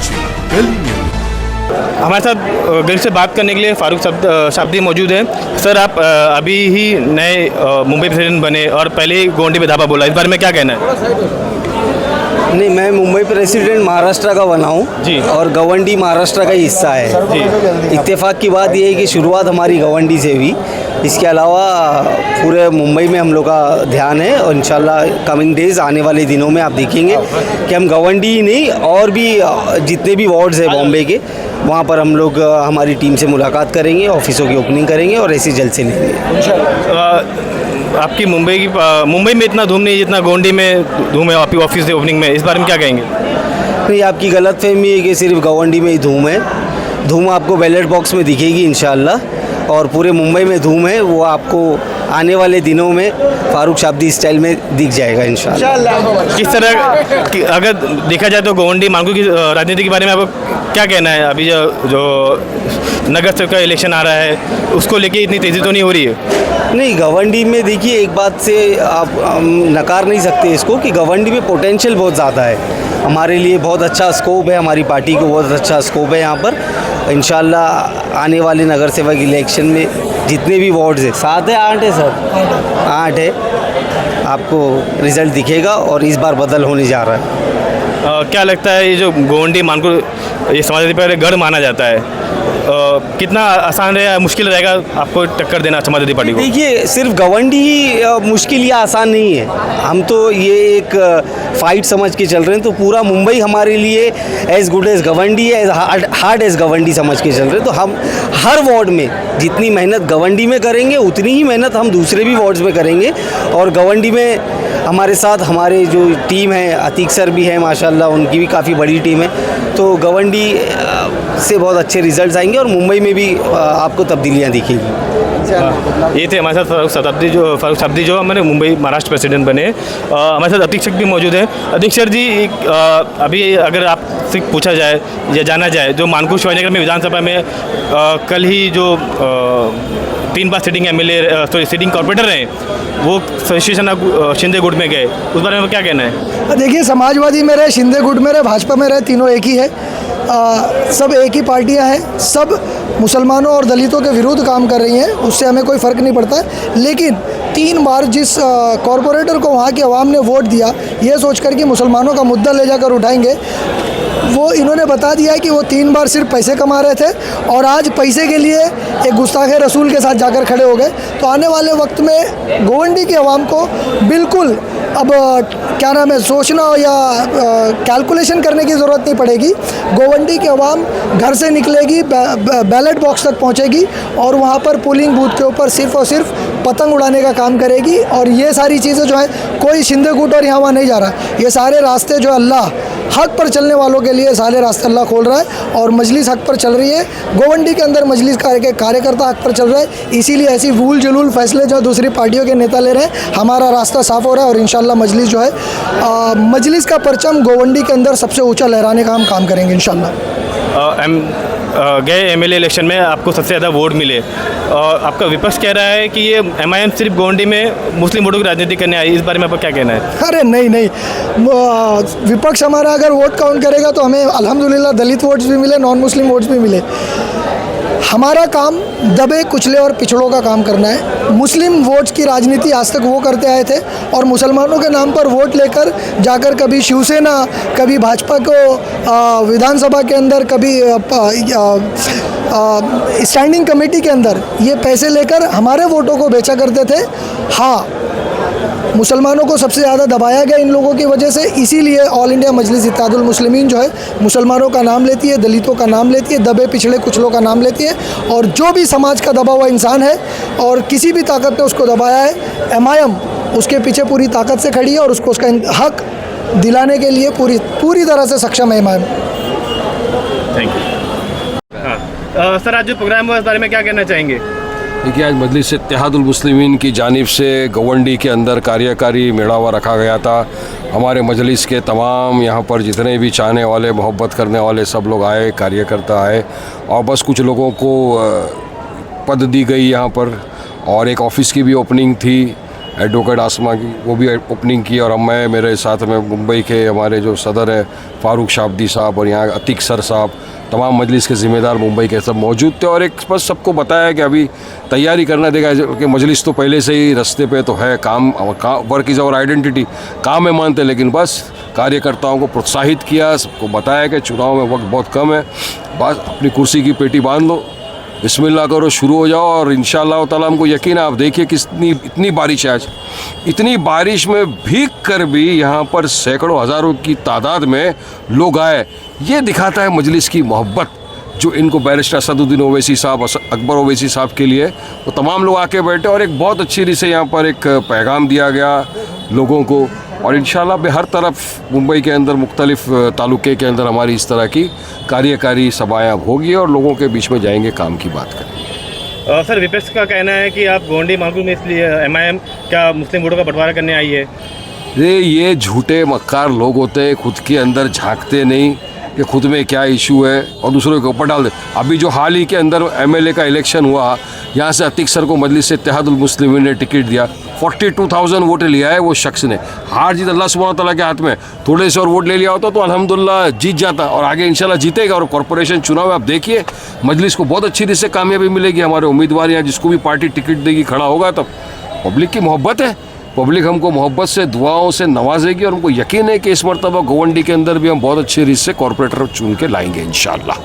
महाराष्ट्राची गली न्यूज। हमारे साथ गरीब से बात करने के लिए फारूक शाब्दी मौजूद है। सर, आप अभी ही नए मुंबई प्रेसिडेंट बने और पहले ही गोवंडी में धाबा बोला, इस बारे में क्या कहना है? नहीं, मैं मुंबई प्रेसिडेंट महाराष्ट्र का बना हूँ जी। और गवंडी महाराष्ट्र का ही हिस्सा है जी। इत्तेफाक की बात यह है कि शुरुआत हमारी गवंडी से हुई। इसके अलावा पूरे मुंबई में हम लोग का ध्यान है और इंशाल्लाह कमिंग डेज़ आने वाले दिनों में आप देखेंगे कि हम गवंडी ही नहीं और भी जितने भी वार्ड्स हैं बॉम्बे के, वहाँ पर हम लोग हमारी टीम से मुलाकात करेंगे, ऑफिसों की ओपनिंग करेंगे और ऐसे जल्द से लेंगे। आपकी मुंबई में इतना धूम नहीं जितना गोवंडी में धूम है आपकी ऑफिस ओपनिंग में, इस बारे में क्या कहेंगे? नहीं, आपकी गलतफहमी है कि सिर्फ गवंडी में ही धूम है। धूम आपको बैलेट बॉक्स में दिखेगी इंशाल्लाह, और पूरे मुंबई में धूम है, वो आपको आने वाले दिनों में फारूक शाब्दी स्टाइल में दिख जाएगा इंशाल्लाह। किस तरह अगर देखा जाए तो गोवंडी मानकू की राजनीति के बारे में आपको क्या कहना है? अभी जो नगर सेवक का इलेक्शन आ रहा है उसको लेके इतनी तेज़ी तो नहीं हो रही है? नहीं, गवंडी में देखिए, एक बात से आप नकार नहीं सकते इसको कि गवंडी में पोटेंशियल बहुत ज़्यादा है। हमारे लिए बहुत अच्छा स्कोप है, हमारी पार्टी को बहुत अच्छा स्कोप है यहाँ पर। इंशाल्लाह आने वाले नगर सेवक इलेक्शन में जितने भी वार्ड्स हैं, 7 है 8 है सर, 8 है, आपको रिज़ल्ट दिखेगा और इस बार बदल होने जा रहा है। क्या लगता है ये जो गोवंडी मानकू ये समाजवादी पार्टी गढ़ माना जाता है, कितना आसान रहेगा मुश्किल रहेगा आपको टक्कर देना समाजवादी पार्टी को? देखिए, सिर्फ गवंडी ही मुश्किल या आसान नहीं है। हम तो ये एक फाइट समझ के चल रहे हैं, तो पूरा मुंबई हमारे लिए एज गुड एज गवंडी है, एज हार्ड एज गवंडी समझ के चल रहे हैं। तो हम हर वार्ड में जितनी मेहनत गवंडी में करेंगे उतनी ही मेहनत हम दूसरे भी वार्ड्स में करेंगे। और गवंडी में हमारे साथ हमारे जो टीम है, अतीक सर भी है माशाल्लाह, उनकी भी काफ़ी बड़ी टीम है। तो गवंडी से बहुत अच्छे रिजल्ट्स आएंगे और मुंबई में भी आपको तब्दीलियाँ दिखेगी। ये थे हमारे साथ फारूक शाब्दी जो हमारे मुंबई महाराष्ट्र प्रेसिडेंट बने। हमारे साथ अतीक सर भी मौजूद है। अतीक सर जी, अभी अगर आपसे पूछा जाए या जाना जाए, जो मानकू शिवाजीनगर में विधानसभा में कल ही जो 3 बार सिटिंग MLA सिटिंग कॉर्पोरेटर रहे, वो शिवसेना शिंदे गुट में गए, उस बारे में क्या कहना है? देखिए, समाजवादी में रहे, शिंदे गुट में रहे, भाजपा में रहे, तीनों एक ही है। सब एक ही पार्टियां हैं, सब मुसलमानों और दलितों के विरुद्ध काम कर रही हैं, उससे हमें कोई फ़र्क नहीं पड़ता है। लेकिन 3 बार जिस कॉरपोरेटर को वहाँ की आवाम ने वोट दिया, ये सोचकर कि मुसलमानों का मुद्दा ले जाकर उठाएंगे, वो इन्होंने बता दिया है कि वो 3 बार सिर्फ पैसे कमा रहे थे और आज पैसे के लिए एक गुस्ताखे रसूल के साथ जाकर खड़े हो गए। तो आने वाले वक्त में गोवंडी की आवाम को बिल्कुल अब क्या नाम है, सोचना या कैलकुलेशन करने की ज़रूरत नहीं पड़ेगी। गोवंडी की आवाम घर से निकलेगी, बैलेट बॉक्स तक पहुंचेगी और वहां पर पोलिंग बूथ के ऊपर सिर्फ और सिर्फ पतंग उड़ाने का काम करेगी। और ये सारी चीज़ें जो है, कोई शिंदे गुट और यहाँ वहाँ नहीं जा रहा, ये सारे रास्ते जो अल्लाह हक पर चलने वालों के लिए सारे रास्ते अल्लाह खोल रहा है और मजलिस हक पर चल रही है। गोवंडी के अंदर मजलिस कार्यकर्ता हक पर चल रहा है, इसीलिए ऐसी भूल जुलूल फैसले जो दूसरी पार्टियों के नेता ले रहे हैं, हमारा रास्ता साफ हो रहा है और इंशाल्लाह मजलिस जो है, मजलिस का परचम गोवंडी के अंदर सबसे ऊंचा लहराने का हम काम करेंगे इंशाल्लाह। गए MLA इलेक्शन में आपको सबसे ज़्यादा वोट मिले और आपका विपक्ष कह रहा है कि ये MIM सिर्फ गोवंडी में मुस्लिम वोटों की राजनीति करने आई, इस बारे में आपका क्या कहना है? अरे नहीं, विपक्ष हमारा अगर वोट काउंट करेगा तो हमें अल्हम्दुलिल्लाह दलित वोट्स भी मिले, नॉन मुस्लिम वोट्स भी मिले। हमारा काम दबे कुचले और पिछड़ों का काम करना है। मुस्लिम वोट्स की राजनीति आज तक वो करते आए थे और मुसलमानों के नाम पर वोट लेकर जाकर कभी शिवसेना, कभी भाजपा को विधानसभा के अंदर, कभी स्टैंडिंग कमेटी के अंदर ये पैसे लेकर हमारे वोटों को बेचा करते थे। हाँ, मुसलमानों को सबसे ज़्यादा दबाया गया इन लोगों की वजह से, इसीलिए ऑल इंडिया मजलिस इत्तेहादुल मुस्लिमीन जो है मुसलमानों का नाम लेती है, दलितों का नाम लेती है, दबे पिछड़े कुचलों का नाम लेती है। और जो भी समाज का दबा हुआ इंसान है और किसी भी ताकत ने उसको दबाया है, MIM उसके पीछे पूरी ताकत से खड़ी है और उसको उसका हक दिलाने के लिए पूरी तरह से सक्षम है MIM। Thank you. सर, आज जो प्रोग्राम हुआ इस बारे में क्या कहना चाहेंगे? देखिए, आज मजलिस इत्तेहादुल मुस्लिमीन की जानिब से गवंडी के अंदर कार्यकारी मेड़ावा रखा गया था। हमारे मजलिस के तमाम यहाँ पर जितने भी चाहने वाले, मोहब्बत करने वाले सब लोग आए, कार्यकर्ता आए और बस कुछ लोगों को पद दी गई यहाँ पर और एक ऑफ़िस की भी ओपनिंग थी एडवोकेट आसमा की, वो भी ओपनिंग की, और मैं मेरे साथ में मुंबई के हमारे जो सदर हैं फारूक शाब्दी साहब और यहाँ अतीक सर साहब, तमाम मजलिस के ज़िम्मेदार मुंबई के सब मौजूद थे। और एक बस सबको बताया कि अभी तैयारी करना देगा कि मजलिस तो पहले से ही रास्ते पे तो है, काम वर्क इज़ आवर आइडेंटिटी, काम है मानते, लेकिन बस कार्यकर्ताओं को प्रोत्साहित किया, सबको बताया कि चुनाव में वक्त बहुत कम है, बस अपनी कुर्सी की पेटी बांध लो, बिस्मिल्लाह करो, शुरू हो जाओ। और इंशाअल्लाह ताला हमको यकीन है, आप देखिए कितनी इतनी बारिश है आज, इतनी बारिश में भीग कर भी यहाँ पर सैकड़ों हज़ारों की तादाद में लोग आए। ये दिखाता है मजलिस की मोहब्बत, जो इनको बैरिस्टर असदुद्दीन ओवैसी साहब, अकबर ओवैसी साहब के लिए वो तमाम लोग आके बैठे, और एक बहुत अच्छी रीत से यहाँ पर एक पैगाम दिया गया लोगों को। और इंशाअल्लाह हर तरफ मुंबई के अंदर मुख्तलिफ तालुके के अंदर हमारी इस तरह की कार्यकारी सभाएँ होगी और लोगों के बीच में जाएंगे, काम की बात करेंगे। सर, विपक्ष का कहना है कि आप गोंडी मानकुश में इसलिए MIM क्या मुस्लिम वोटों का बंटवारा करने आई है? ये झूठे मक्कार लोग होते हैं, खुद के अंदर झांकते नहीं कि खुद में क्या इशू है और दूसरों के ऊपर डाल दे। अभी जो हाल ही के अंदर MLA का इलेक्शन हुआ, यहाँ से अतीक सर को मजलिस से इत्तेहादुल मुस्लिमीन ने टिकट दिया, 42,000 वोट लिया है वो शख्स ने। हार जीत अल्लाह सुब्हान तआला के हाथ में, थोड़े से और वोट ले लिया होता तो अल्हम्दुलिल्लाह जीत जाता, और आगे इंशाल्लाह जीतेगा। और कॉरपोरेशन चुनाव में आप देखिए मजलिस को बहुत अच्छी रीत से कामयाबी मिलेगी। हमारे उम्मीदवार यहाँ जिसको भी पार्टी टिकट देगी खड़ा होगा, तब पब्लिक की मोहब्बत है, पब्लिक हमको मोहब्बत से दुआओं से नवाजेगी, और हमको यकीन है कि इस मरतबा गोवंडी के अंदर भी हम बहुत अच्छी रीत से कॉरपोरेटर चुन के लाएंगे इंशाअल्लाह।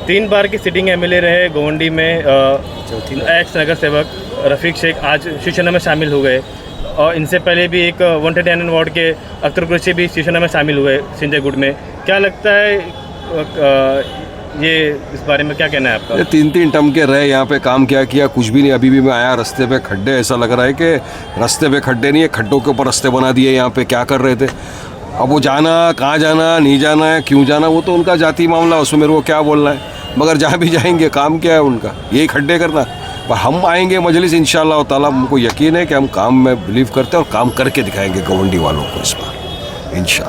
3 बार की सिटिंग MLA रहे गोवंडी में, एक्स नगर सेवक रफ़ीक शेख आज शिवसेना में शामिल हो गए, और इनसे पहले भी एक 139 वार्ड के अख्तर कुरैशी भी शिवसेना में शामिल हुए संजय गुट में। क्या लगता है ये इस बारे में क्या कहना है आपका? ये 3 टर्म के रहे, यहाँ पे काम क्या किया, कुछ भी नहीं। अभी भी मैं आया, रास्ते पे खड्डे, ऐसा लग रहा है कि रास्ते पे खड्डे नहीं है, खड्डों के ऊपर रास्ते बना दिए। यहाँ पे क्या कर रहे थे, अब वो जाना, कहाँ जाना, नहीं जाना है, क्यों जाना, वो तो उनका जाती मामला, उसमें मेरे को क्या बोलना है। मगर जहाँ भी जाएंगे काम क्या है उनका, यही खड्डे करना। पर हम आएंगे मजलिस इंशाअल्लाह ताला, हमको यकीन है कि हम काम में बिलीव करते हैं और काम करके दिखाएंगे गोवंडी वालों को इस बार इंशाअल्लाह।